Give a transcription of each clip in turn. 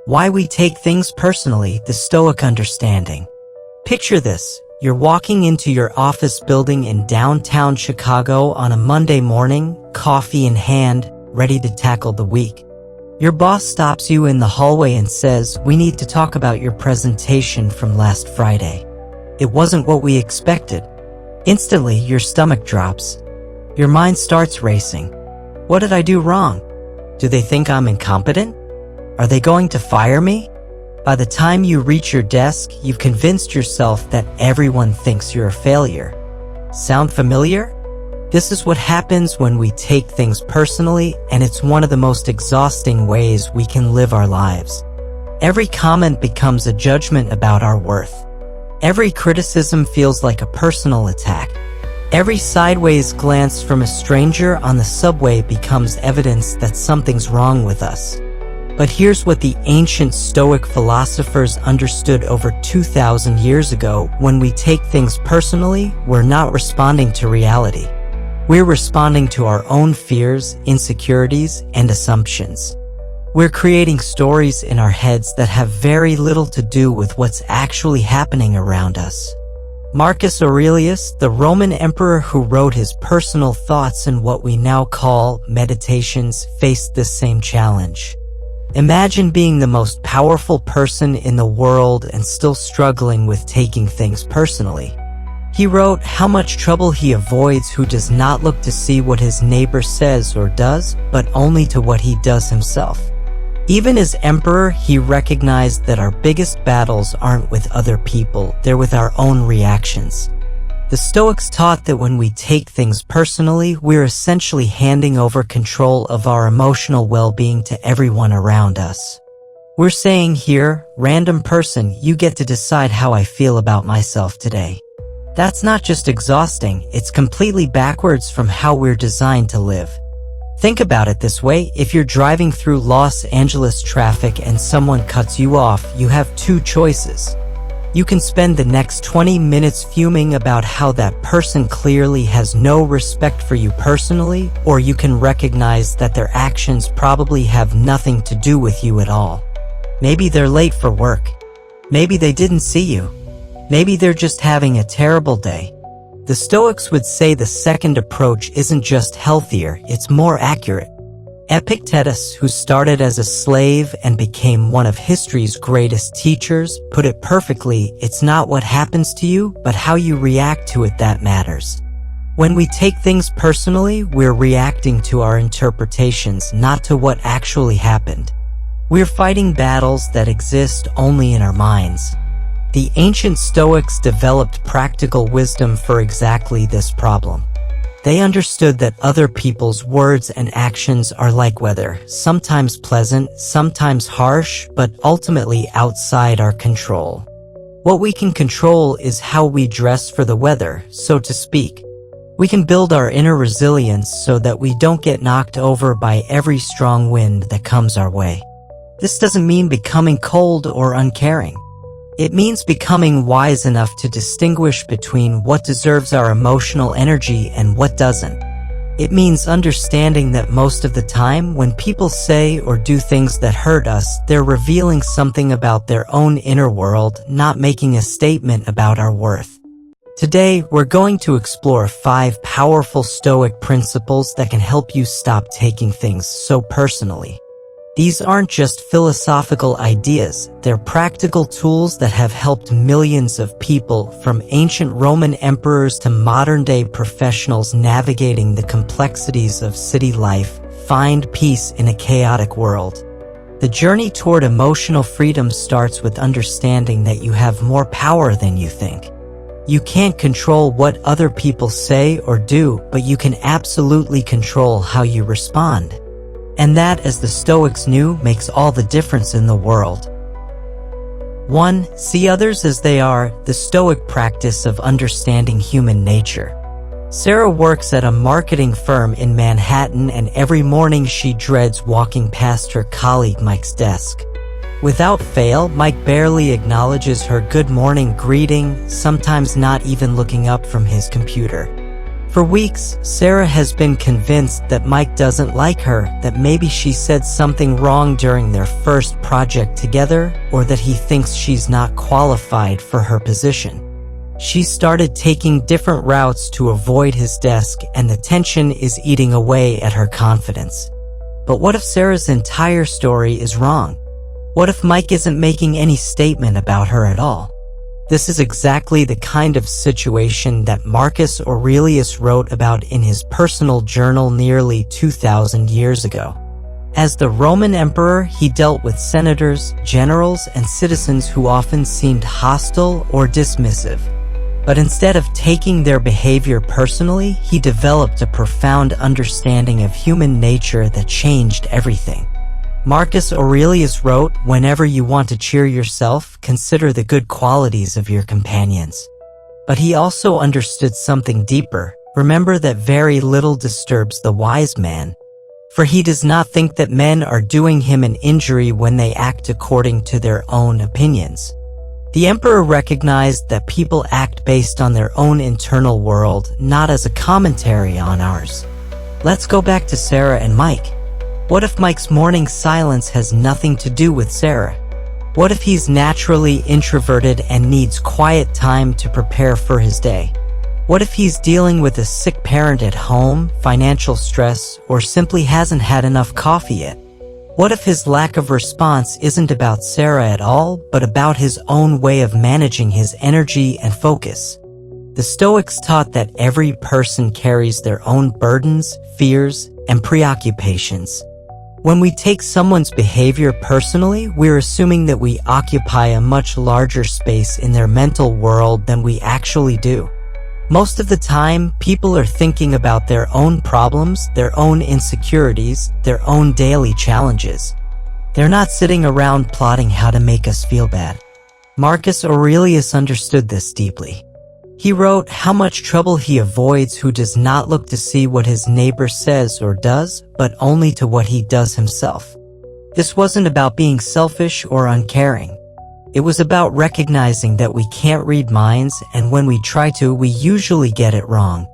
Why we take things personally, the Stoic understanding. Picture this. You're walking into your office building in downtown Chicago on a Monday morning, coffee in hand, ready to tackle the week. Your boss stops you in the hallway and says, "We need to talk about your presentation from last Friday." It wasn't what we expected. Instantly, your stomach drops. Your mind starts racing. What did I do wrong? Do they think I'm incompetent? Are they going to fire me? By the time you reach your desk, you've convinced yourself that everyone thinks you're a failure. Sound familiar? This is what happens when we take things personally, and it's one of the most exhausting ways we can live our lives. Every comment becomes a judgment about our worth. Every criticism feels like a personal attack. Every sideways glance from a stranger on the subway becomes evidence that something's wrong with us. But here's what the ancient Stoic philosophers understood over 2,000 years ago: when we take things personally, we're not responding to reality. We're responding to our own fears, insecurities, and assumptions. We're creating stories in our heads that have very little to do with what's actually happening around us. Marcus Aurelius, the Roman emperor who wrote his personal thoughts in what we now call Meditations, faced this same challenge. Imagine being the most powerful person in the world and still struggling with taking things personally. He wrote how much trouble he avoids who does not look to see what his neighbor says or does, but only to what he does himself. Even as emperor, he recognized that our biggest battles aren't with other people, they're with our own reactions. The Stoics taught that when we take things personally, we're essentially handing over control of our emotional well-being to everyone around us. We're saying here, random person, you get to decide how I feel about myself today. That's not just exhausting, it's completely backwards from how we're designed to live. Think about it this way: if you're driving through Los Angeles traffic and someone cuts you off, you have two choices. You can spend the next 20 minutes fuming about how that person clearly has no respect for you personally, or you can recognize that their actions probably have nothing to do with you at all. Maybe they're late for work. Maybe they didn't see you. Maybe they're just having a terrible day. The Stoics would say the second approach isn't just healthier, it's more accurate. Epictetus, who started as a slave and became one of history's greatest teachers, put it perfectly: it's not what happens to you, but how you react to it that matters. When we take things personally, we're reacting to our interpretations, not to what actually happened. We're fighting battles that exist only in our minds. The ancient Stoics developed practical wisdom for exactly this problem. They understood that other people's words and actions are like weather, sometimes pleasant, sometimes harsh, but ultimately outside our control. What we can control is how we dress for the weather, so to speak. We can build our inner resilience so that we don't get knocked over by every strong wind that comes our way. This doesn't mean becoming cold or uncaring. It means becoming wise enough to distinguish between what deserves our emotional energy and what doesn't. It means understanding that most of the time, when people say or do things that hurt us, they're revealing something about their own inner world, not making a statement about our worth. Today, we're going to explore 5 powerful Stoic principles that can help you stop taking things so personally. These aren't just philosophical ideas, they're practical tools that have helped millions of people, from ancient Roman emperors to modern-day professionals navigating the complexities of city life, find peace in a chaotic world. The journey toward emotional freedom starts with understanding that you have more power than you think. You can't control what other people say or do, but you can absolutely control how you respond. And that, as the Stoics knew, makes all the difference in the world. 1. See others as they are, the Stoic practice of understanding human nature. Sarah works at a marketing firm in Manhattan, and every morning she dreads walking past her colleague Mike's desk. Without fail, Mike barely acknowledges her good morning greeting, sometimes not even looking up from his computer. For weeks, Sarah has been convinced that Mike doesn't like her, that maybe she said something wrong during their first project together, or that he thinks she's not qualified for her position. She started taking different routes to avoid his desk, and the tension is eating away at her confidence. But what if Sarah's entire story is wrong? What if Mike isn't making any statement about her at all? This is exactly the kind of situation that Marcus Aurelius wrote about in his personal journal nearly 2,000 years ago. As the Roman emperor, he dealt with senators, generals, and citizens who often seemed hostile or dismissive. But instead of taking their behavior personally, he developed a profound understanding of human nature that changed everything. Marcus Aurelius wrote, "Whenever you want to cheer yourself, consider the good qualities of your companions." But he also understood something deeper. Remember that very little disturbs the wise man, for he does not think that men are doing him an injury when they act according to their own opinions. The emperor recognized that people act based on their own internal world, not as a commentary on ours. Let's go back to Sarah and Mike. What if Mike's morning silence has nothing to do with Sarah? What if he's naturally introverted and needs quiet time to prepare for his day? What if he's dealing with a sick parent at home, financial stress, or simply hasn't had enough coffee yet? What if his lack of response isn't about Sarah at all, but about his own way of managing his energy and focus? The Stoics taught that every person carries their own burdens, fears, and preoccupations. When we take someone's behavior personally, we're assuming that we occupy a much larger space in their mental world than we actually do. Most of the time, people are thinking about their own problems, their own insecurities, their own daily challenges. They're not sitting around plotting how to make us feel bad. Marcus Aurelius understood this deeply. He wrote how much trouble he avoids who does not look to see what his neighbor says or does, but only to what he does himself. This wasn't about being selfish or uncaring. It was about recognizing that we can't read minds, and when we try to, we usually get it wrong.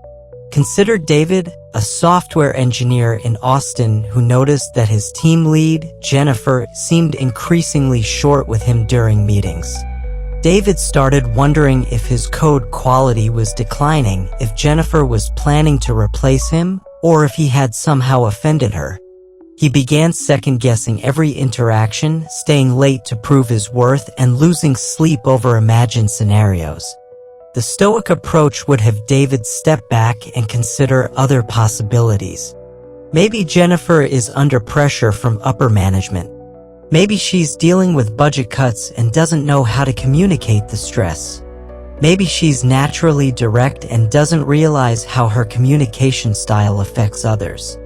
Consider David, a software engineer in Austin who noticed that his team lead, Jennifer, seemed increasingly short with him during meetings. David started wondering if his code quality was declining, if Jennifer was planning to replace him, or if he had somehow offended her. He began second-guessing every interaction, staying late to prove his worth, and losing sleep over imagined scenarios. The Stoic approach would have David step back and consider other possibilities. Maybe Jennifer is under pressure from upper management. Maybe she's dealing with budget cuts and doesn't know how to communicate the stress. Maybe she's naturally direct and doesn't realize how her communication style affects others.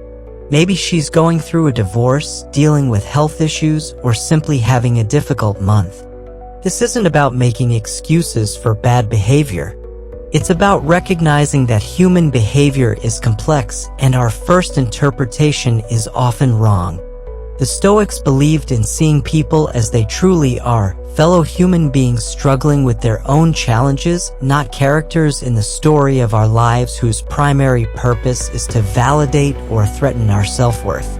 Maybe she's going through a divorce, dealing with health issues, or simply having a difficult month. This isn't about making excuses for bad behavior. It's about recognizing that human behavior is complex and our first interpretation is often wrong. The Stoics believed in seeing people as they truly are, fellow human beings struggling with their own challenges, not characters in the story of our lives whose primary purpose is to validate or threaten our self-worth.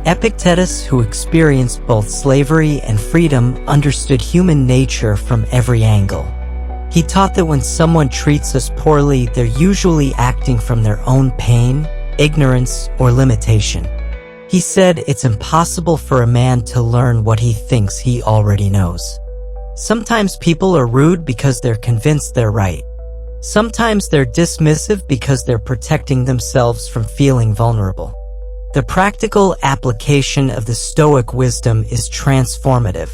Epictetus, who experienced both slavery and freedom, understood human nature from every angle. He taught that when someone treats us poorly, they're usually acting from their own pain, ignorance, or limitation. He said it's impossible for a man to learn what he thinks he already knows. Sometimes people are rude because they're convinced they're right. Sometimes they're dismissive because they're protecting themselves from feeling vulnerable. The practical application of the Stoic wisdom is transformative.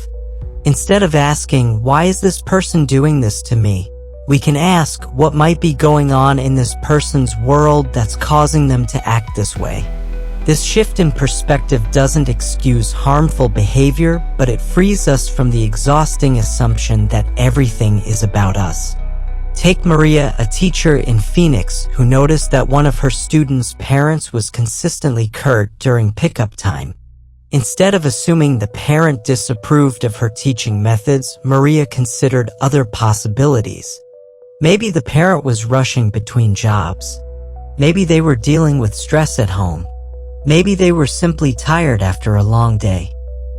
Instead of asking, "Why is this person doing this to me?" we can ask, "What might be going on in this person's world that's causing them to act this way?" This shift in perspective doesn't excuse harmful behavior, but it frees us from the exhausting assumption that everything is about us. Take Maria, a teacher in Phoenix, who noticed that one of her students' parents was consistently curt during pickup time. Instead of assuming the parent disapproved of her teaching methods, Maria considered other possibilities. Maybe the parent was rushing between jobs. Maybe they were dealing with stress at home. Maybe they were simply tired after a long day.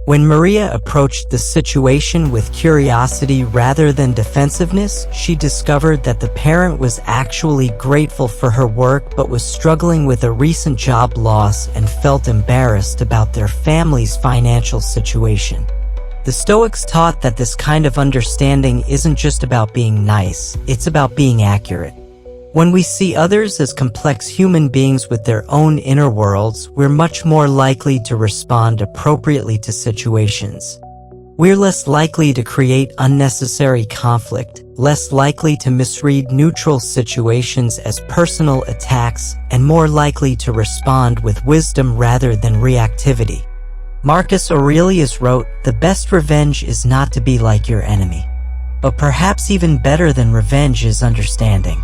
When Maria approached the situation with curiosity rather than defensiveness, she discovered that the parent was actually grateful for her work but was struggling with a recent job loss and felt embarrassed about their family's financial situation. The Stoics taught that this kind of understanding isn't just about being nice, it's about being accurate. When we see others as complex human beings with their own inner worlds, we're much more likely to respond appropriately to situations. We're less likely to create unnecessary conflict, less likely to misread neutral situations as personal attacks, and more likely to respond with wisdom rather than reactivity. Marcus Aurelius wrote, "The best revenge is not to be like your enemy." But perhaps even better than revenge is understanding.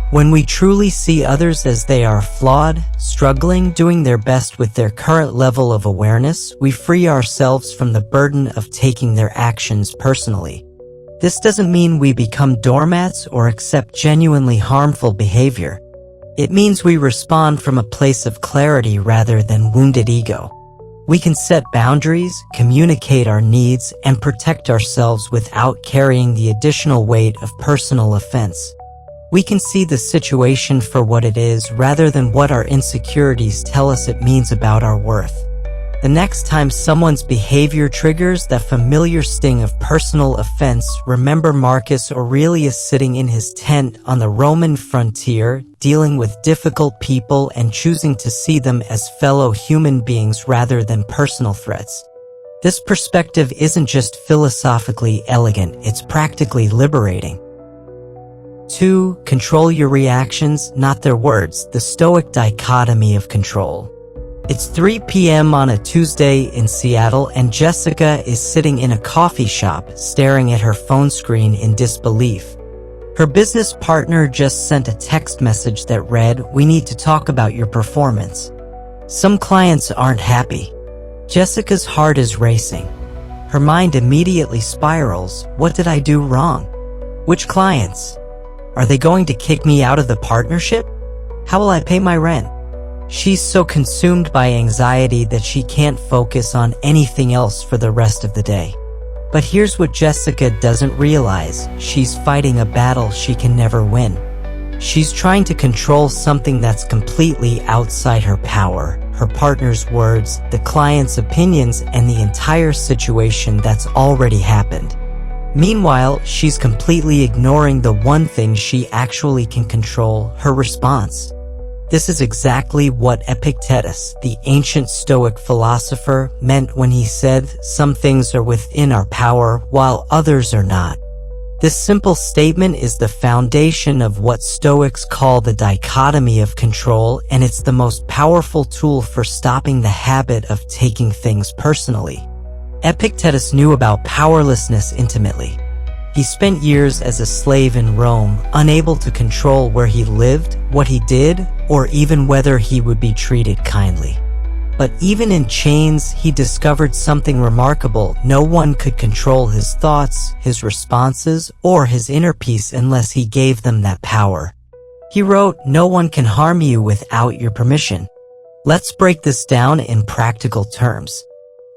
When we truly see others as they are flawed, struggling, doing their best with their current level of awareness, we free ourselves from the burden of taking their actions personally. This doesn't mean we become doormats or accept genuinely harmful behavior. It means we respond from a place of clarity rather than wounded ego. We can set boundaries, communicate our needs, and protect ourselves without carrying the additional weight of personal offense. We can see the situation for what it is rather than what our insecurities tell us it means about our worth. The next time someone's behavior triggers that familiar sting of personal offense, remember Marcus Aurelius sitting in his tent on the Roman frontier, dealing with difficult people and choosing to see them as fellow human beings rather than personal threats. This perspective isn't just philosophically elegant, it's practically liberating. 2. Control your reactions, not their words. The Stoic Dichotomy of Control. It's 3 p.m. on a Tuesday in Seattle, and Jessica is sitting in a coffee shop, staring at her phone screen in disbelief. Her business partner just sent a text message that read, "We need to talk about your performance. Some clients aren't happy." Jessica's heart is racing. Her mind immediately spirals. What did I do wrong? Which clients? Are they going to kick me out of the partnership? How will I pay my rent? She's so consumed by anxiety that she can't focus on anything else for the rest of the day. But here's what Jessica doesn't realize. She's fighting a battle she can never win. She's trying to control something that's completely outside her power, her partner's words, the client's opinions, and the entire situation that's already happened. Meanwhile, she's completely ignoring the one thing she actually can control, her response. This is exactly what Epictetus, the ancient Stoic philosopher, meant when he said, "Some things are within our power, while others are not." This simple statement is the foundation of what Stoics call the dichotomy of control, and it's the most powerful tool for stopping the habit of taking things personally. Epictetus knew about powerlessness intimately. He spent years as a slave in Rome, unable to control where he lived, what he did, or even whether he would be treated kindly. But even in chains, he discovered something remarkable. No one could control his thoughts, his responses, or his inner peace unless he gave them that power. He wrote, "No one can harm you without your permission." Let's break this down in practical terms.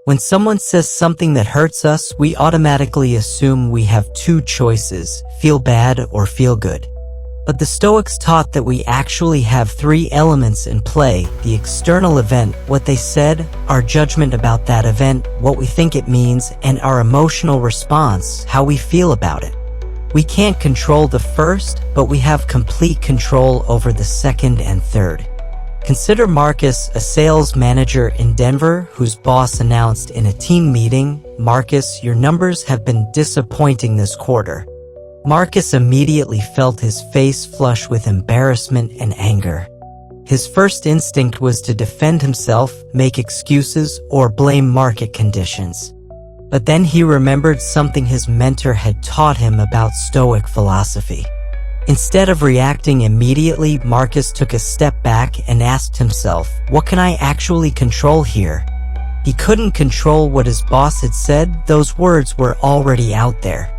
When someone says something that hurts us, we automatically assume we have two choices, feel bad or feel good. But the Stoics taught that we actually have three elements in play: the external event, what they said, our judgment about that event, what we think it means, and our emotional response, how we feel about it. We can't control the first, but we have complete control over the second and third. Consider Marcus, a sales manager in Denver, whose boss announced in a team meeting, "Marcus, your numbers have been disappointing this quarter." Marcus immediately felt his face flush with embarrassment and anger. His first instinct was to defend himself, make excuses, or blame market conditions. But then he remembered something his mentor had taught him about Stoic philosophy. Instead of reacting immediately, Marcus took a step back and asked himself, what can I actually control here? He couldn't control what his boss had said, those words were already out there.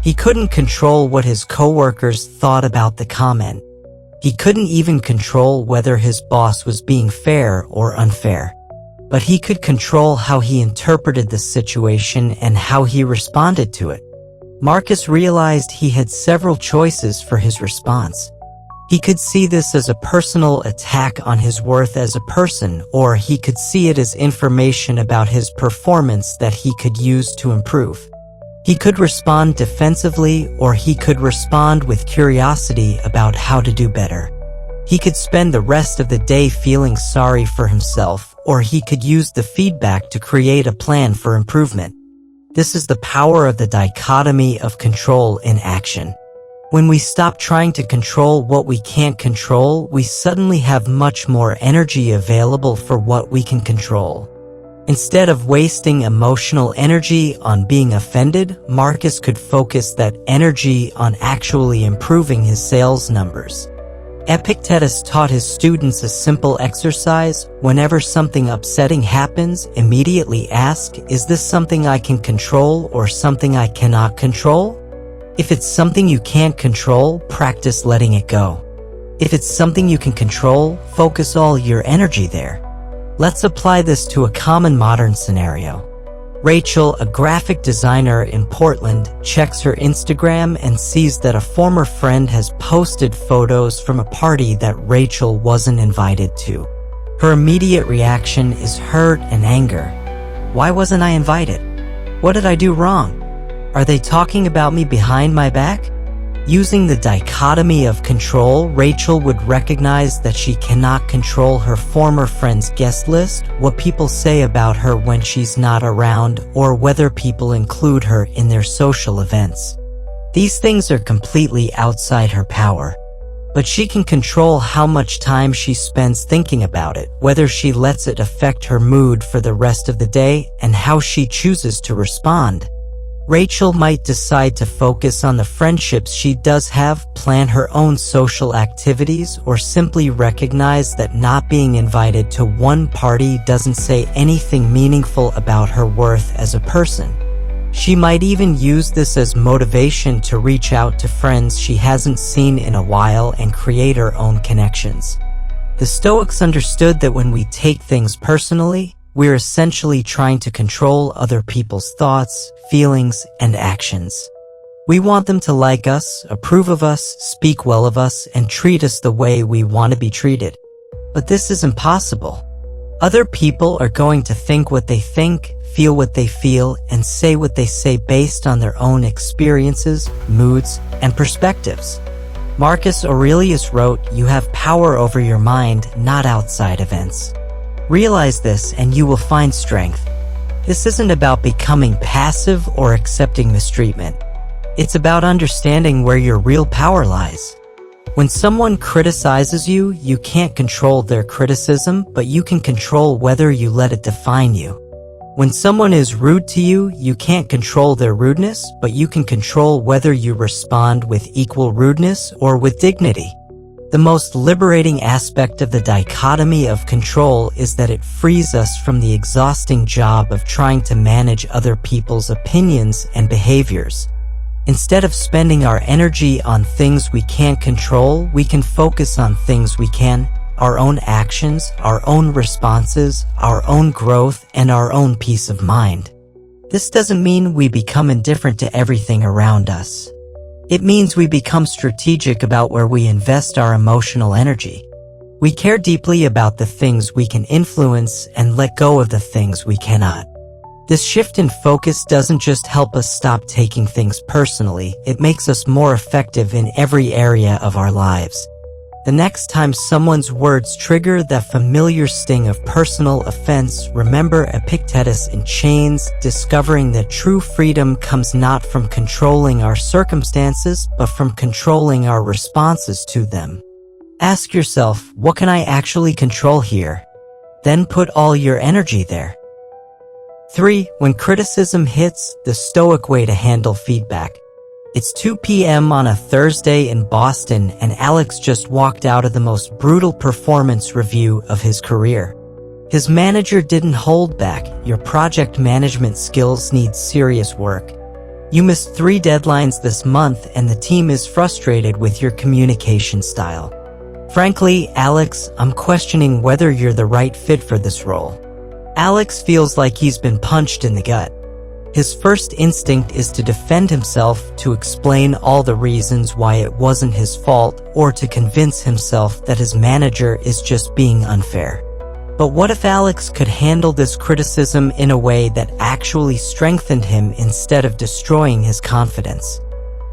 He couldn't control what his coworkers thought about the comment. He couldn't even control whether his boss was being fair or unfair. But he could control how he interpreted the situation and how he responded to it. Marcus realized he had several choices for his response. He could see this as a personal attack on his worth as a person, or he could see it as information about his performance that he could use to improve. He could respond defensively, or he could respond with curiosity about how to do better. He could spend the rest of the day feeling sorry for himself, or he could use the feedback to create a plan for improvement. This is the power of the dichotomy of control in action. When we stop trying to control what we can't control, we suddenly have much more energy available for what we can control. Instead of wasting emotional energy on being offended, Marcus could focus that energy on actually improving his sales numbers. Epictetus taught his students a simple exercise. Whenever something upsetting happens, immediately ask, is this something I can control or something I cannot control? If it's something you can't control, practice letting it go. If it's something you can control, focus all your energy there. Let's apply this to a common modern scenario. Rachel, a graphic designer in Portland, checks her Instagram and sees that a former friend has posted photos from a party that Rachel wasn't invited to. Her immediate reaction is hurt and anger. Why wasn't I invited? What did I do wrong? Are they talking about me behind my back? Using the dichotomy of control, Rachel would recognize that she cannot control her former friend's guest list, what people say about her when she's not around, or whether people include her in their social events. These things are completely outside her power. But she can control how much time she spends thinking about it, whether she lets it affect her mood for the rest of the day, and how she chooses to respond. Rachel might decide to focus on the friendships she does have, plan her own social activities, or simply recognize that not being invited to one party doesn't say anything meaningful about her worth as a person. She might even use this as motivation to reach out to friends she hasn't seen in a while and create her own connections. The Stoics understood that when we take things personally, we're essentially trying to control other people's thoughts, feelings, and actions. We want them to like us, approve of us, speak well of us, and treat us the way we want to be treated. But this is impossible. Other people are going to think what they think, feel what they feel, and say what they say based on their own experiences, moods, and perspectives. Marcus Aurelius wrote, "You have power over your mind, not outside events." Realize this and you will find strength. This isn't about becoming passive or accepting mistreatment. It's about understanding where your real power lies. When someone criticizes you, you can't control their criticism, but you can control whether you let it define you. When someone is rude to you, you can't control their rudeness, but you can control whether you respond with equal rudeness or with dignity. The most liberating aspect of the dichotomy of control is that it frees us from the exhausting job of trying to manage other people's opinions and behaviors. Instead of spending our energy on things we can't control, we can focus on things we can, our own actions, our own responses, our own growth, and our own peace of mind. This doesn't mean we become indifferent to everything around us. It means we become strategic about where we invest our emotional energy. We care deeply about the things we can influence and let go of the things we cannot. This shift in focus doesn't just help us stop taking things personally, it makes us more effective in every area of our lives. The next time someone's words trigger that familiar sting of personal offense, remember Epictetus in Chains, discovering that true freedom comes not from controlling our circumstances, but from controlling our responses to them. Ask yourself, what can I actually control here? Then put all your energy there. 3. When criticism hits, the Stoic way to handle feedback. It's 2 p.m. on a Thursday in Boston, and Alex just walked out of the most brutal performance review of his career. His manager didn't hold back. Your project management skills need serious work. You missed 3 deadlines this month, and the team is frustrated with your communication style. Frankly, Alex, I'm questioning whether you're the right fit for this role. Alex feels like he's been punched in the gut. His first instinct is to defend himself, to explain all the reasons why it wasn't his fault, or to convince himself that his manager is just being unfair. But what if Alex could handle this criticism in a way that actually strengthened him instead of destroying his confidence?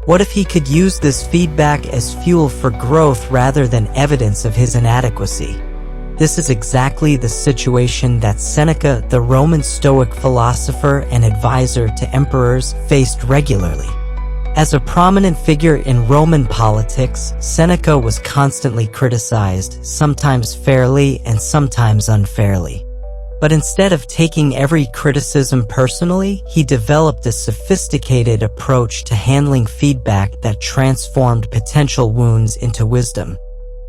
What if he could use this feedback as fuel for growth rather than evidence of his inadequacy? This is exactly the situation that Seneca, the Roman Stoic philosopher and advisor to emperors, faced regularly. As a prominent figure in Roman politics, Seneca was constantly criticized, sometimes fairly and sometimes unfairly. But instead of taking every criticism personally, he developed a sophisticated approach to handling feedback that transformed potential wounds into wisdom.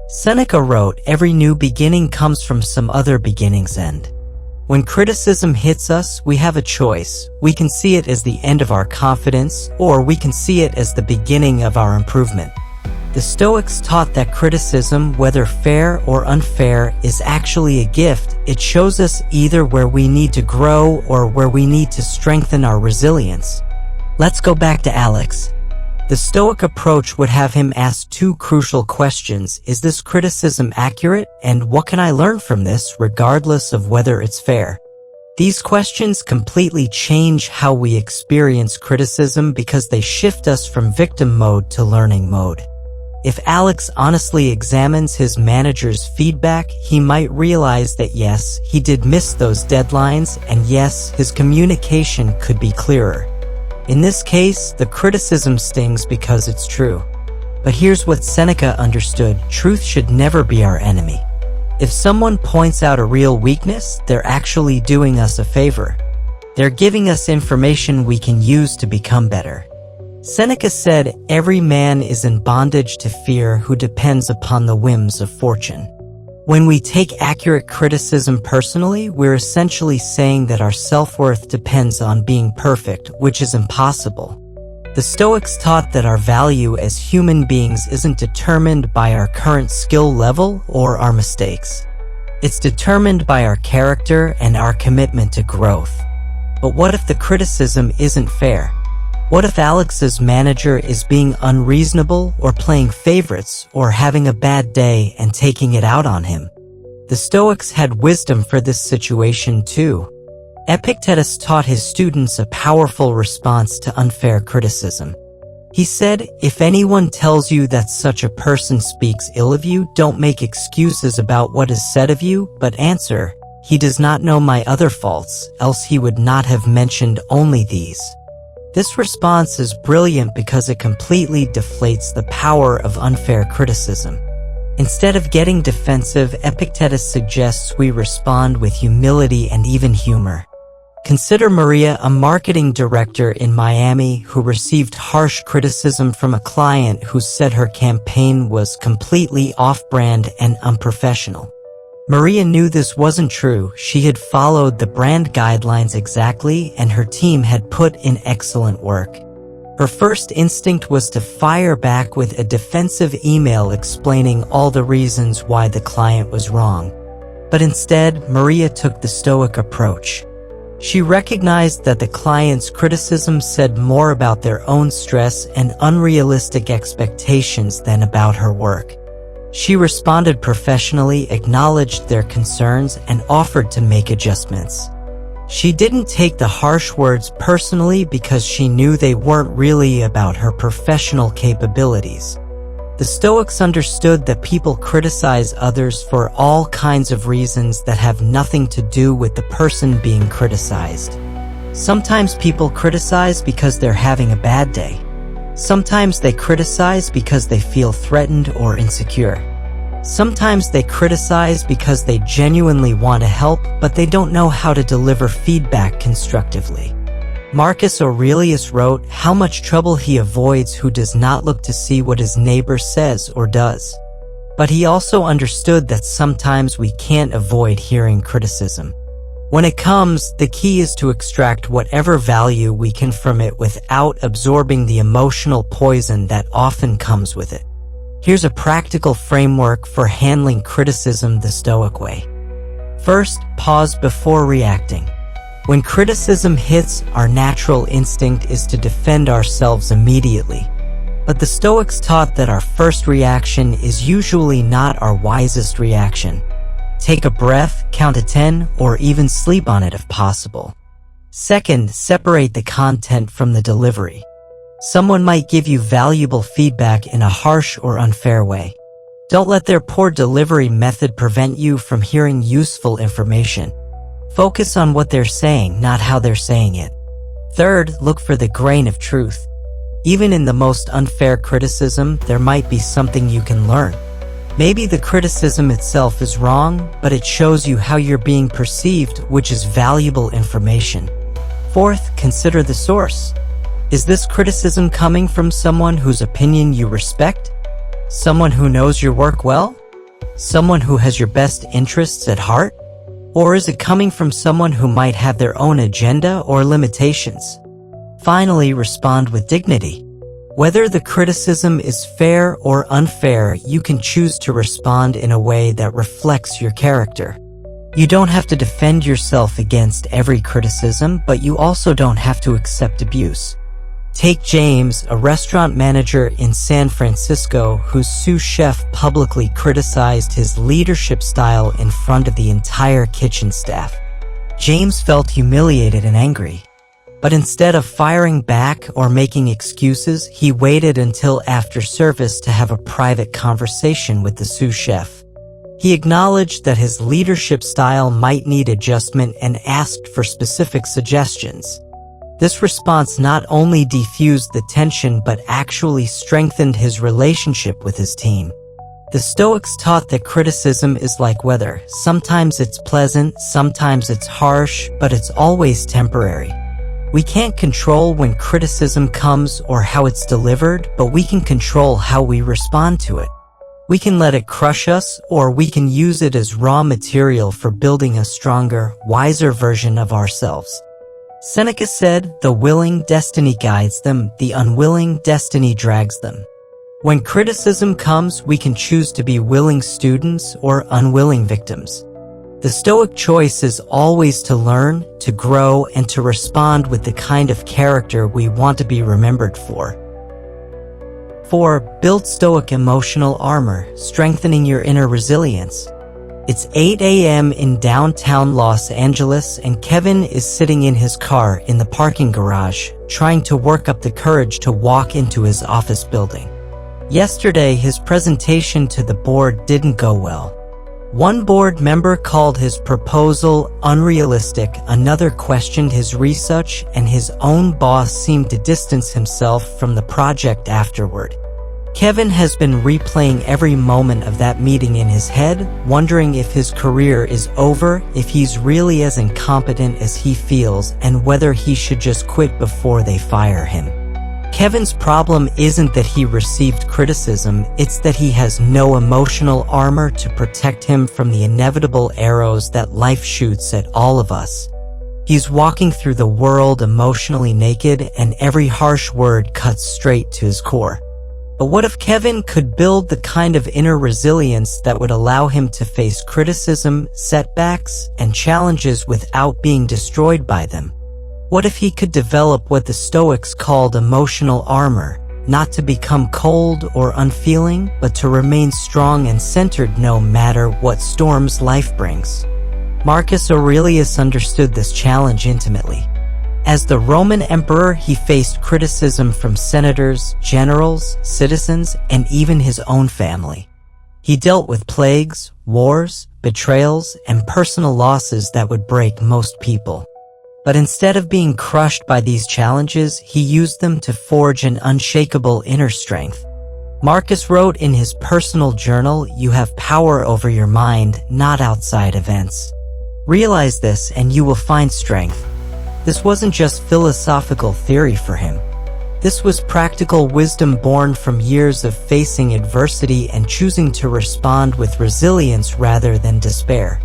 Seneca wrote, "Every new beginning comes from some other beginning's end." When criticism hits us, we have a choice. We can see it as the end of our confidence, or we can see it as the beginning of our improvement. The Stoics taught that criticism, whether fair or unfair, is actually a gift. It shows us either where we need to grow or where we need to strengthen our resilience. Let's go back to Alex. The Stoic approach would have him ask two crucial questions. Is this criticism accurate? And what can I learn from this, regardless of whether it's fair? These questions completely change how we experience criticism because they shift us from victim mode to learning mode. If Alex honestly examines his manager's feedback, he might realize that yes, he did miss those deadlines, and yes, his communication could be clearer. In this case, the criticism stings because it's true. But here's what Seneca understood: truth should never be our enemy. If someone points out a real weakness, they're actually doing us a favor. They're giving us information we can use to become better. Seneca said, "Every man is in bondage to fear who depends upon the whims of fortune." When we take accurate criticism personally, we're essentially saying that our self-worth depends on being perfect, which is impossible. The Stoics taught that our value as human beings isn't determined by our current skill level or our mistakes. It's determined by our character and our commitment to growth. But what if the criticism isn't fair? What if Alex's manager is being unreasonable or playing favorites or having a bad day and taking it out on him? The Stoics had wisdom for this situation too. Epictetus taught his students a powerful response to unfair criticism. He said, "If anyone tells you that such a person speaks ill of you, don't make excuses about what is said of you, but answer, 'He does not know my other faults, else he would not have mentioned only these.'" This response is brilliant because it completely deflates the power of unfair criticism. Instead of getting defensive, Epictetus suggests we respond with humility and even humor. Consider Maria, a marketing director in Miami who received harsh criticism from a client who said her campaign was completely off-brand and unprofessional. Maria knew this wasn't true. She had followed the brand guidelines exactly, and her team had put in excellent work. Her first instinct was to fire back with a defensive email explaining all the reasons why the client was wrong. But instead, Maria took the Stoic approach. She recognized that the client's criticism said more about their own stress and unrealistic expectations than about her work. She responded professionally, acknowledged their concerns, and offered to make adjustments. She didn't take the harsh words personally because she knew they weren't really about her professional capabilities. The Stoics understood that people criticize others for all kinds of reasons that have nothing to do with the person being criticized. Sometimes people criticize because they're having a bad day. Sometimes they criticize because they feel threatened or insecure. Sometimes they criticize because they genuinely want to help, but they don't know how to deliver feedback constructively. Marcus Aurelius wrote, "How much trouble he avoids who does not look to see what his neighbor says or does." But he also understood that sometimes we can't avoid hearing criticism. When it comes, the key is to extract whatever value we can from it without absorbing the emotional poison that often comes with it. Here's a practical framework for handling criticism the Stoic way. First, pause before reacting. When criticism hits, our natural instinct is to defend ourselves immediately. But the Stoics taught that our first reaction is usually not our wisest reaction. Take a breath, count to 10, or even sleep on it if possible. Second, separate the content from the delivery. Someone might give you valuable feedback in a harsh or unfair way. Don't let their poor delivery method prevent you from hearing useful information. Focus on what they're saying, not how they're saying it. Third, look for the grain of truth. Even in the most unfair criticism, there might be something you can learn. Maybe the criticism itself is wrong, but it shows you how you're being perceived, which is valuable information. Fourth, consider the source. Is this criticism coming from someone whose opinion you respect? Someone who knows your work well? Someone who has your best interests at heart? Or is it coming from someone who might have their own agenda or limitations? Finally, respond with dignity. Whether the criticism is fair or unfair, you can choose to respond in a way that reflects your character. You don't have to defend yourself against every criticism, but you also don't have to accept abuse. Take James, a restaurant manager in San Francisco whose sous chef publicly criticized his leadership style in front of the entire kitchen staff. James felt humiliated and angry. But instead of firing back or making excuses, he waited until after service to have a private conversation with the sous chef. He acknowledged that his leadership style might need adjustment and asked for specific suggestions. This response not only defused the tension but actually strengthened his relationship with his team. The Stoics taught that criticism is like weather. Sometimes it's pleasant, sometimes it's harsh, but it's always temporary. We can't control when criticism comes or how it's delivered, but we can control how we respond to it. We can let it crush us, or we can use it as raw material for building a stronger, wiser version of ourselves. Seneca said, "The willing, destiny guides them, the unwilling, destiny drags them." When criticism comes, we can choose to be willing students or unwilling victims. The Stoic choice is always to learn, to grow, and to respond with the kind of character we want to be remembered for. 4. Build Stoic emotional armor, strengthening your inner resilience. It's 8 a.m. in downtown Los Angeles, and Kevin is sitting in his car in the parking garage, trying to work up the courage to walk into his office building. Yesterday, his presentation to the board didn't go well. One board member called his proposal unrealistic, another questioned his research, and his own boss seemed to distance himself from the project afterward. Kevin has been replaying every moment of that meeting in his head, wondering if his career is over, if he's really as incompetent as he feels, and whether he should just quit before they fire him. Kevin's problem isn't that he received criticism, it's that he has no emotional armor to protect him from the inevitable arrows that life shoots at all of us. He's walking through the world emotionally naked, and every harsh word cuts straight to his core. But what if Kevin could build the kind of inner resilience that would allow him to face criticism, setbacks, and challenges without being destroyed by them? What if he could develop what the Stoics called emotional armor, not to become cold or unfeeling, but to remain strong and centered no matter what storms life brings? Marcus Aurelius understood this challenge intimately. As the Roman emperor, he faced criticism from senators, generals, citizens, and even his own family. He dealt with plagues, wars, betrayals, and personal losses that would break most people. But instead of being crushed by these challenges, he used them to forge an unshakable inner strength. Marcus wrote in his personal journal, "You have power over your mind, not outside events. Realize this and you will find strength." This wasn't just philosophical theory for him. This was practical wisdom born from years of facing adversity and choosing to respond with resilience rather than despair.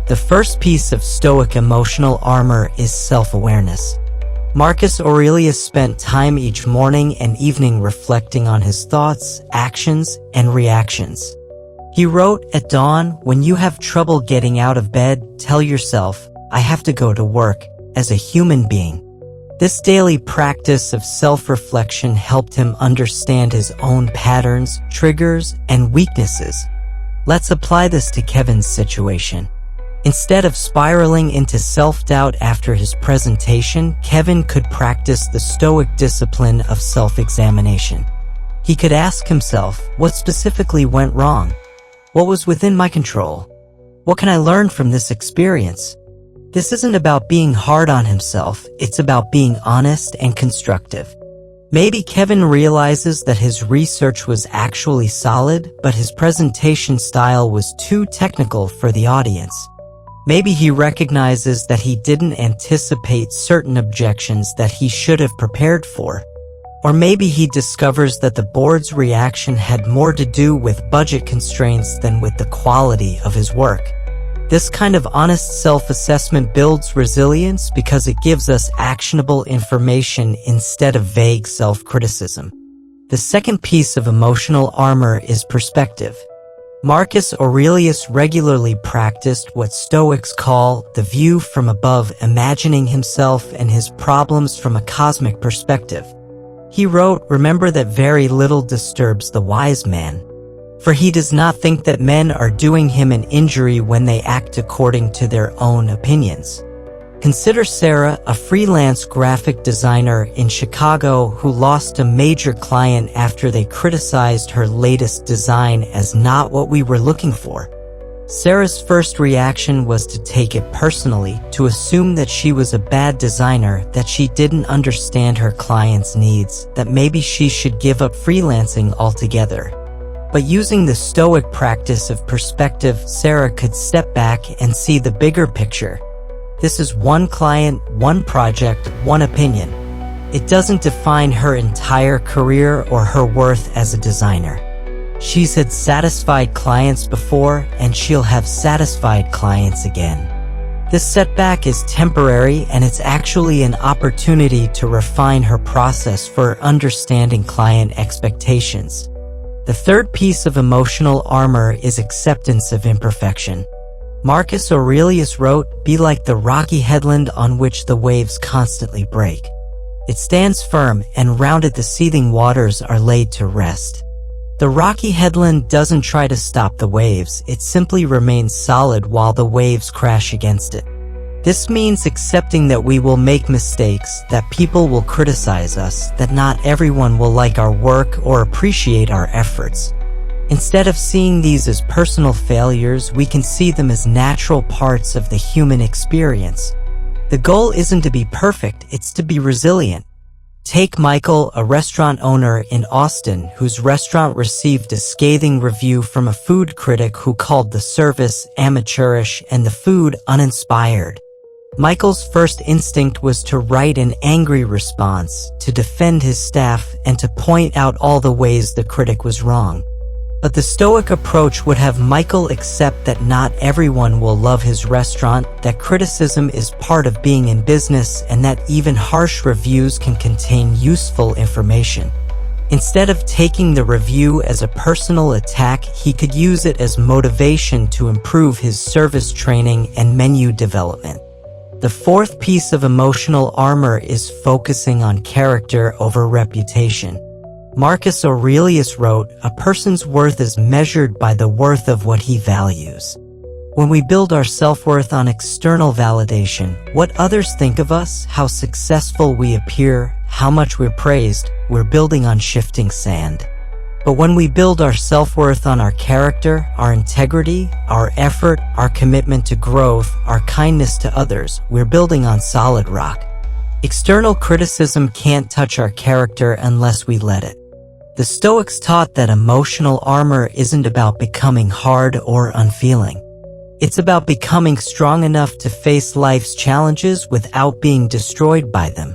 The first piece of Stoic emotional armor is self-awareness. Marcus Aurelius spent time each morning and evening reflecting on his thoughts, actions, and reactions. He wrote, "At dawn, when you have trouble getting out of bed, tell yourself, I have to go to work, as a human being." This daily practice of self-reflection helped him understand his own patterns, triggers, and weaknesses. Let's apply this to Kevin's situation. Instead of spiraling into self-doubt after his presentation, Kevin could practice the Stoic discipline of self-examination. He could ask himself, what specifically went wrong? What was within my control? What can I learn from this experience? This isn't about being hard on himself, it's about being honest and constructive. Maybe Kevin realizes that his research was actually solid, but his presentation style was too technical for the audience. Maybe he recognizes that he didn't anticipate certain objections that he should have prepared for. Or maybe he discovers that the board's reaction had more to do with budget constraints than with the quality of his work. This kind of honest self-assessment builds resilience because it gives us actionable information instead of vague self-criticism. The second piece of emotional armor is perspective. Marcus Aurelius regularly practiced what Stoics call the view from above, imagining himself and his problems from a cosmic perspective. He wrote, "Remember that very little disturbs the wise man, for he does not think that men are doing him an injury when they act according to their own opinions." Consider Sarah, a freelance graphic designer in Chicago who lost a major client after they criticized her latest design as not what we were looking for. Sarah's first reaction was to take it personally, to assume that she was a bad designer, that she didn't understand her client's needs, that maybe she should give up freelancing altogether. But using the Stoic practice of perspective, Sarah could step back and see the bigger picture. This is one client, one project, one opinion. It doesn't define her entire career or her worth as a designer. She's had satisfied clients before, and she'll have satisfied clients again. This setback is temporary, and it's actually an opportunity to refine her process for understanding client expectations. The third piece of emotional armor is acceptance of imperfection. Marcus Aurelius wrote, "Be like the rocky headland on which the waves constantly break. It stands firm, and round it the seething waters are laid to rest." The rocky headland doesn't try to stop the waves, it simply remains solid while the waves crash against it. This means accepting that we will make mistakes, that people will criticize us, that not everyone will like our work or appreciate our efforts. Instead of seeing these as personal failures, we can see them as natural parts of the human experience. The goal isn't to be perfect, it's to be resilient. Take Michael, a restaurant owner in Austin whose restaurant received a scathing review from a food critic who called the service amateurish and the food uninspired. Michael's first instinct was to write an angry response, to defend his staff, and to point out all the ways the critic was wrong. But the Stoic approach would have Michael accept that not everyone will love his restaurant, that criticism is part of being in business, and that even harsh reviews can contain useful information. Instead of taking the review as a personal attack, he could use it as motivation to improve his service training and menu development. The fourth piece of emotional armor is focusing on character over reputation. Marcus Aurelius wrote, "A person's worth is measured by the worth of what he values." When we build our self-worth on external validation, what others think of us, how successful we appear, how much we're praised, we're building on shifting sand. But when we build our self-worth on our character, our integrity, our effort, our commitment to growth, our kindness to others, we're building on solid rock. External criticism can't touch our character unless we let it. The Stoics taught that emotional armor isn't about becoming hard or unfeeling. It's about becoming strong enough to face life's challenges without being destroyed by them.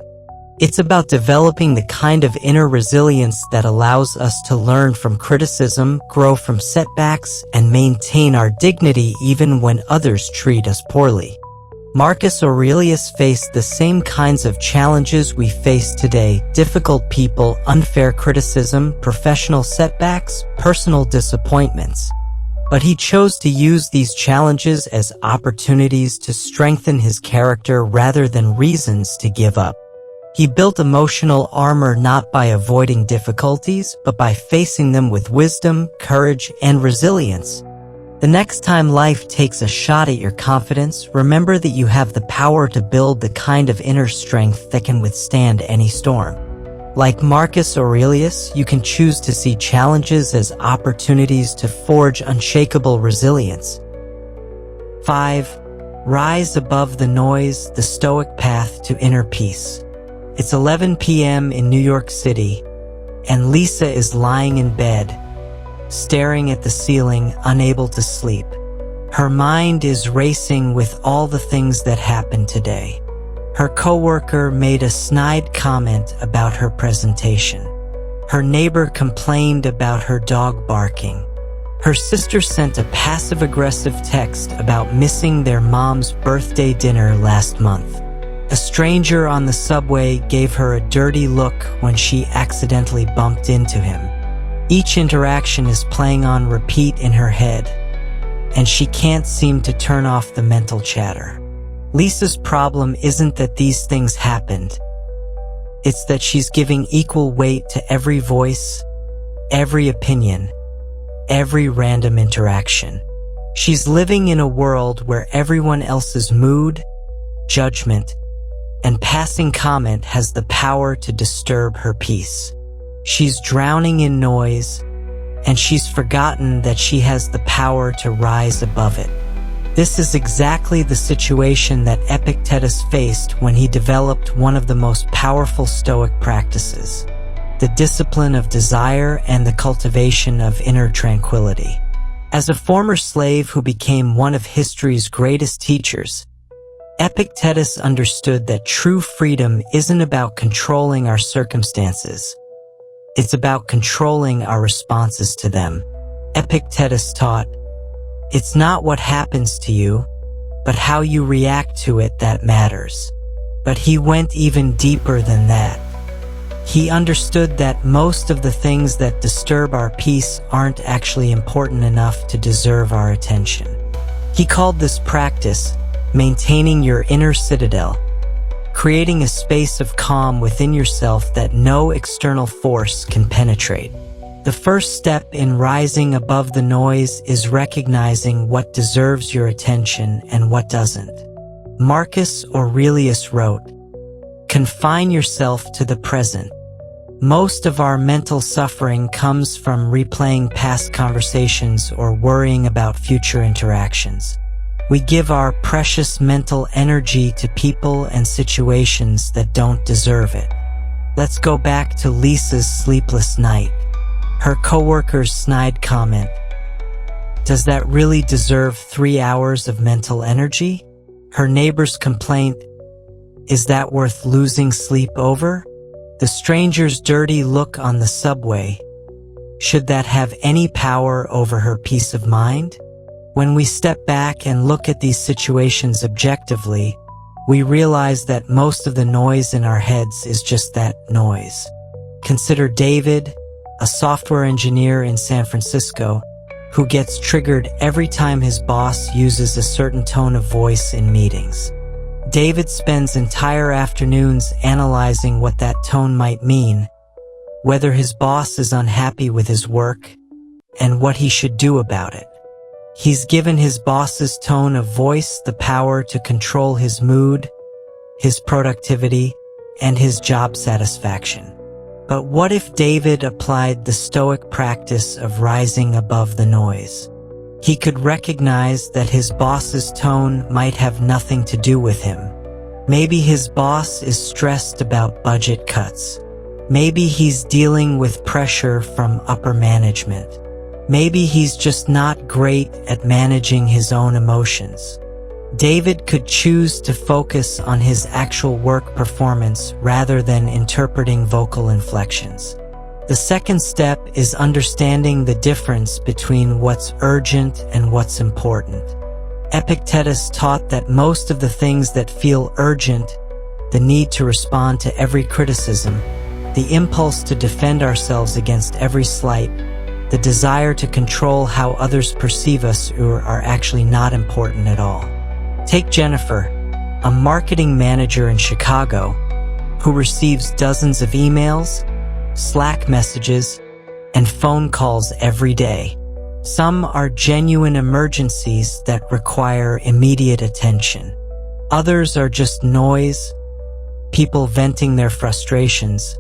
It's about developing the kind of inner resilience that allows us to learn from criticism, grow from setbacks, and maintain our dignity even when others treat us poorly. Marcus Aurelius faced the same kinds of challenges we face today: difficult people, unfair criticism, professional setbacks, personal disappointments. But he chose to use these challenges as opportunities to strengthen his character rather than reasons to give up. He built emotional armor not by avoiding difficulties, but by facing them with wisdom, courage, and resilience. The next time life takes a shot at your confidence, remember that you have the power to build the kind of inner strength that can withstand any storm. Like Marcus Aurelius, you can choose to see challenges as opportunities to forge unshakable resilience. 5. Rise above the noise, the Stoic path to inner peace. It's 11 p.m. in New York City, and Lisa is lying in bed, staring at the ceiling, unable to sleep. Her mind is racing with all the things that happened today. Her coworker made a snide comment about her presentation. Her neighbor complained about her dog barking. Her sister sent a passive-aggressive text about missing their mom's birthday dinner last month. A stranger on the subway gave her a dirty look when she accidentally bumped into him. Each interaction is playing on repeat in her head, and she can't seem to turn off the mental chatter. Lisa's problem isn't that these things happened. It's that she's giving equal weight to every voice, every opinion, every random interaction. She's living in a world where everyone else's mood, judgment, and passing comment has the power to disturb her peace. She's drowning in noise, and she's forgotten that she has the power to rise above it. This is exactly the situation that Epictetus faced when he developed one of the most powerful Stoic practices, the discipline of desire and the cultivation of inner tranquility. As a former slave who became one of history's greatest teachers, Epictetus understood that true freedom isn't about controlling our circumstances. It's about controlling our responses to them. Epictetus taught, "It's not what happens to you, but how you react to it that matters." But he went even deeper than that. He understood that most of the things that disturb our peace aren't actually important enough to deserve our attention. He called this practice maintaining your inner citadel, creating a space of calm within yourself that no external force can penetrate. The first step in rising above the noise is recognizing what deserves your attention and what doesn't. Marcus Aurelius wrote, "Confine yourself to the present." Most of our mental suffering comes from replaying past conversations or worrying about future interactions. We give our precious mental energy to people and situations that don't deserve it. Let's go back to Lisa's sleepless night. Her coworker's snide comment. Does that really deserve 3 hours of mental energy? Her neighbor's complaint. Is that worth losing sleep over? The stranger's dirty look on the subway. Should that have any power over her peace of mind? When we step back and look at these situations objectively, we realize that most of the noise in our heads is just that, noise. Consider David, a software engineer in San Francisco, who gets triggered every time his boss uses a certain tone of voice in meetings. David spends entire afternoons analyzing what that tone might mean, whether his boss is unhappy with his work, and what he should do about it. He's given his boss's tone of voice the power to control his mood, his productivity, and his job satisfaction. But what if David applied the Stoic practice of rising above the noise? He could recognize that his boss's tone might have nothing to do with him. Maybe his boss is stressed about budget cuts. Maybe he's dealing with pressure from upper management. Maybe he's just not great at managing his own emotions. David could choose to focus on his actual work performance rather than interpreting vocal inflections. The second step is understanding the difference between what's urgent and what's important. Epictetus taught that most of the things that feel urgent, the need to respond to every criticism, the impulse to defend ourselves against every slight, the desire to control how others perceive us are actually not important at all. Take Jennifer, a marketing manager in Chicago, who receives dozens of emails, Slack messages, and phone calls every day. Some are genuine emergencies that require immediate attention. Others are just noise, people venting their frustrations,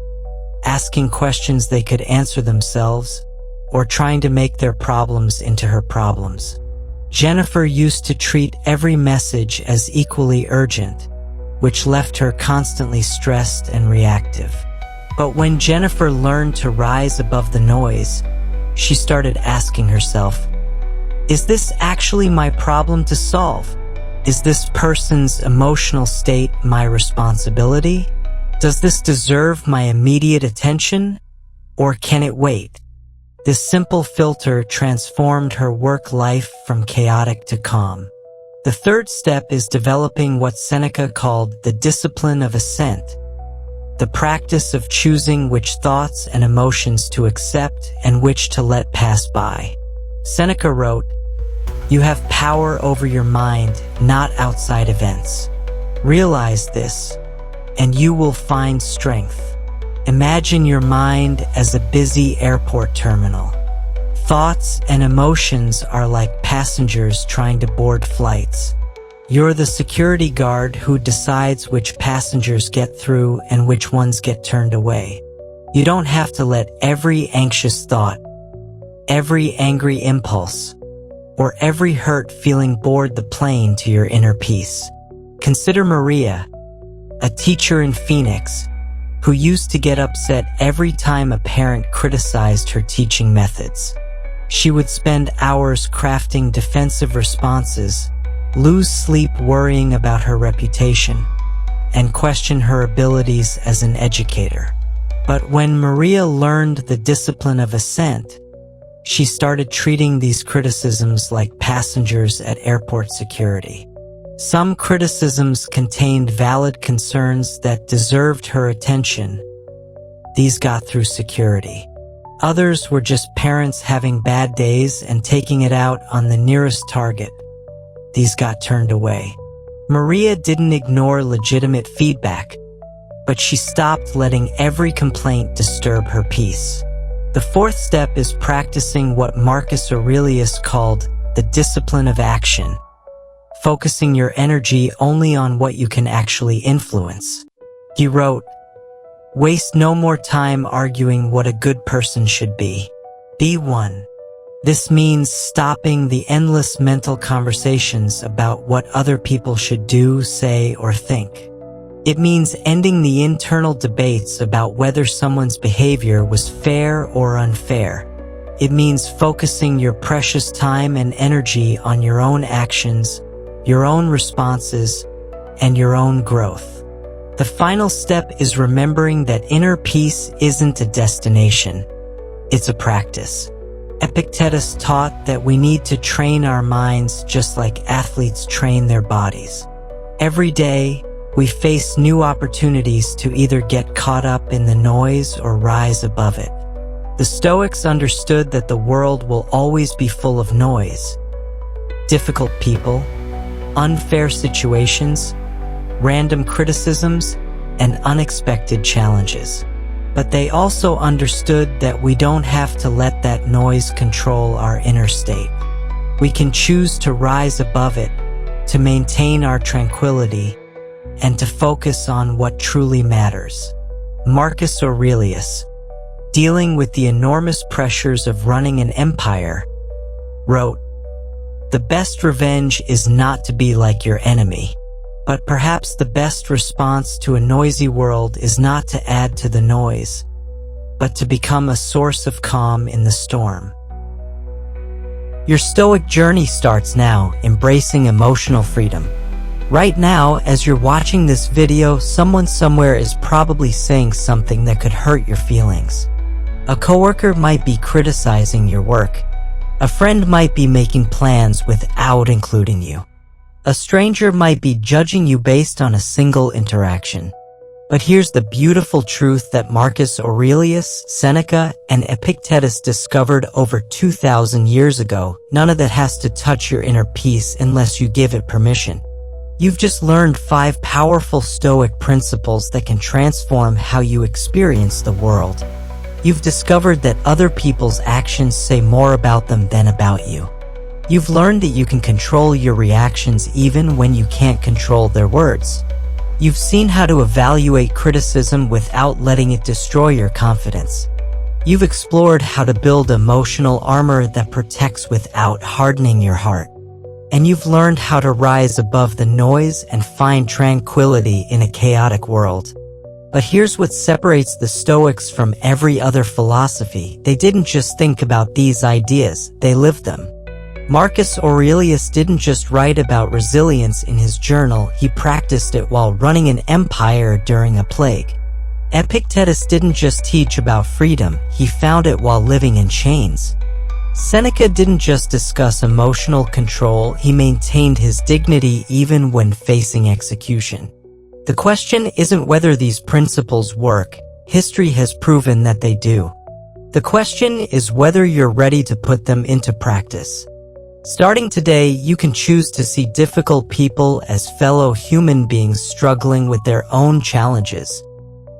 asking questions they could answer themselves, or trying to make their problems into her problems. Jennifer used to treat every message as equally urgent, which left her constantly stressed and reactive. But when Jennifer learned to rise above the noise, she started asking herself, is this actually my problem to solve? Is this person's emotional state my responsibility? Does this deserve my immediate attention? Or can it wait? This simple filter transformed her work life from chaotic to calm. The third step is developing what Seneca called the discipline of assent, the practice of choosing which thoughts and emotions to accept and which to let pass by. Seneca wrote, "You have power over your mind, not outside events. Realize this, and you will find strength." Imagine your mind as a busy airport terminal. Thoughts and emotions are like passengers trying to board flights. You're the security guard who decides which passengers get through and which ones get turned away. You don't have to let every anxious thought, every angry impulse, or every hurt feeling board the plane to your inner peace. Consider Maria, a teacher in Phoenix, who used to get upset every time a parent criticized her teaching methods. She would spend hours crafting defensive responses, lose sleep worrying about her reputation, and question her abilities as an educator. But when Maria learned the discipline of assent, she started treating these criticisms like passengers at airport security. Some criticisms contained valid concerns that deserved her attention. These got through security. Others were just parents having bad days and taking it out on the nearest target. These got turned away. Maria didn't ignore legitimate feedback, but she stopped letting every complaint disturb her peace. The fourth step is practicing what Marcus Aurelius called the discipline of action, focusing your energy only on what you can actually influence. He wrote, "Waste no more time arguing what a good person should be. Be one." This means stopping the endless mental conversations about what other people should do, say, or think. It means ending the internal debates about whether someone's behavior was fair or unfair. It means focusing your precious time and energy on your own actions, your own responses, and your own growth. The final step is remembering that inner peace isn't a destination, it's a practice. Epictetus taught that we need to train our minds just like athletes train their bodies. Every day, we face new opportunities to either get caught up in the noise or rise above it. The Stoics understood that the world will always be full of noise, difficult people, unfair situations, random criticisms, and unexpected challenges. But they also understood that we don't have to let that noise control our inner state. We can choose to rise above it, to maintain our tranquility, and to focus on what truly matters. Marcus Aurelius, dealing with the enormous pressures of running an empire, wrote, "The best revenge is not to be like your enemy, but perhaps the best response to a noisy world is not to add to the noise, but to become a source of calm in the storm." Your Stoic journey starts now, embracing emotional freedom. Right now, as you're watching this video, someone somewhere is probably saying something that could hurt your feelings. A coworker might be criticizing your work. A friend might be making plans without including you. A stranger might be judging you based on a single interaction. But here's the beautiful truth that Marcus Aurelius, Seneca, and Epictetus discovered over 2,000 years ago. None of that has to touch your inner peace unless you give it permission. You've just learned 5 powerful Stoic principles that can transform how you experience the world. You've discovered that other people's actions say more about them than about you. You've learned that you can control your reactions even when you can't control their words. You've seen how to evaluate criticism without letting it destroy your confidence. You've explored how to build emotional armor that protects without hardening your heart. And you've learned how to rise above the noise and find tranquility in a chaotic world. But here's what separates the Stoics from every other philosophy. They didn't just think about these ideas, they lived them. Marcus Aurelius didn't just write about resilience in his journal, he practiced it while running an empire during a plague. Epictetus didn't just teach about freedom, he found it while living in chains. Seneca didn't just discuss emotional control, he maintained his dignity even when facing execution. The question isn't whether these principles work, history has proven that they do. The question is whether you're ready to put them into practice. Starting today, you can choose to see difficult people as fellow human beings struggling with their own challenges.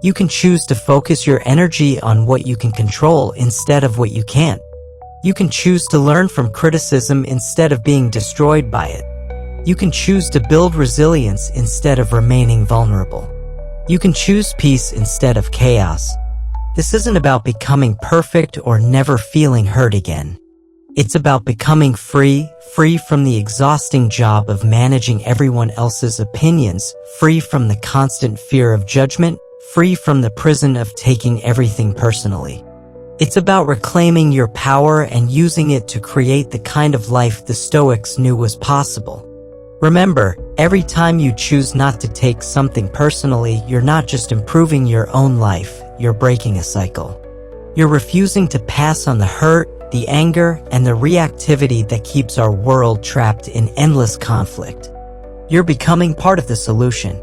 You can choose to focus your energy on what you can control instead of what you can't. You can choose to learn from criticism instead of being destroyed by it. You can choose to build resilience instead of remaining vulnerable. You can choose peace instead of chaos. This isn't about becoming perfect or never feeling hurt again. It's about becoming free from the exhausting job of managing everyone else's opinions, free from the constant fear of judgment, free from the prison of taking everything personally. It's about reclaiming your power and using it to create the kind of life the Stoics knew was possible. Remember, every time you choose not to take something personally, you're not just improving your own life, you're breaking a cycle. You're refusing to pass on the hurt, the anger, and the reactivity that keeps our world trapped in endless conflict. You're becoming part of the solution.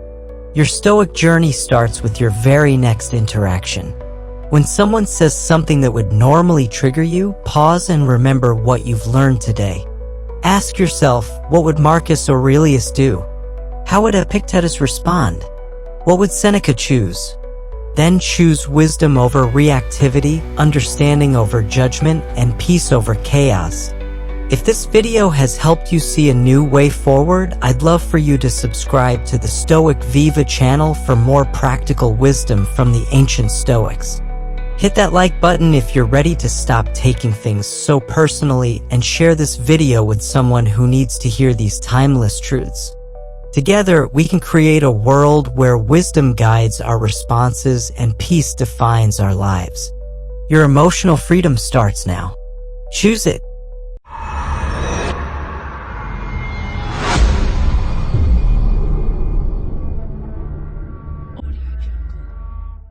Your Stoic journey starts with your very next interaction. When someone says something that would normally trigger you, pause and remember what you've learned today. Ask yourself, what would Marcus Aurelius do? How would Epictetus respond? What would Seneca choose? Then choose wisdom over reactivity, understanding over judgment, and peace over chaos. If this video has helped you see a new way forward, I'd love for you to subscribe to the Stoic Viva channel for more practical wisdom from the ancient Stoics. Hit that like button if you're ready to stop taking things so personally, and share this video with someone who needs to hear these timeless truths. Together, we can create a world where wisdom guides our responses and peace defines our lives. Your emotional freedom starts now. Choose it.